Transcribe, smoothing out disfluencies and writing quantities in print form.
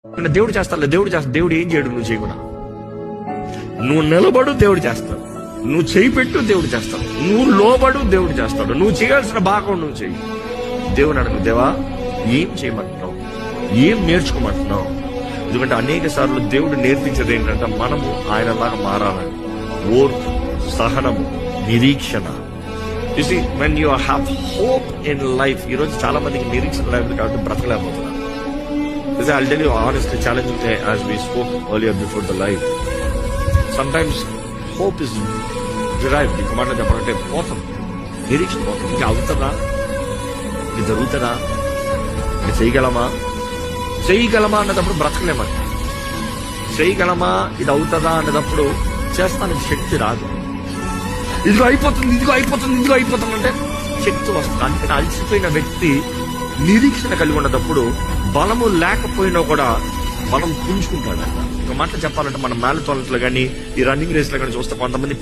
దేవుడు చేస్తాడు, దేవుడు ఏం చేయడు నువ్వు చేయకుండా. నువ్వు నిలబడు, దేవుడు చేస్తాడు. నువ్వు చేయి పెట్టు, దేవుడు చేస్తాడు. నువ్వు లోబడు, దేవుడు చేస్తాడు. నువ్వు చేయాల్సిన భాగం నువ్వు చెయ్యి. దేవుని అడుగు, దేవా ఏం చేయమంటున్నావు, ఏం నేర్చుకోమంటున్నావు. ఎందుకంటే అనేక సార్లు దేవుడు నేర్పించేది ఏంటంటే మనము ఆయనలాగా మారాలని. ఓర్పు, సహనము, నిరీక్షణ. You see, when you have hope in life. ఈ రోజు చాలా మందికి నిరీక్షణ లేదు కాబట్టి బ్రతకలేకపోతున్నారు. I'll tell you honestly, challenging as we spoke earlier before the live. Sometimes hope is derived. ఈ మాట చెప్పాలంటే పోతుంది, నిరీక్షణ పోతుంది. ఇంకా అవుతుందా, ఇది జరుగుతుందా, ఇది చేయగలమా అన్నదప్పుడు బ్రతకలేమంట. చేయగలమా, ఇది అవుతుందా అన్నదప్పుడు చేస్తానికి శక్తి రాదు. ఇదిగో అయిపోతుంది అంటే శక్తి వస్తుంది. అందుకని అలసిపోయిన వ్యక్తి నిరీక్షణ కలిగి ఉన్నప్పుడు బలము లేకపోయినా కూడా బలం పుంజుకుంటాడంట. ఒక మాట చెప్పాలంటే మన మ్యారథాన్స్లో కానీ ఈ రన్నింగ్ రేస్ లో కానీ చూస్తే కొంతమంది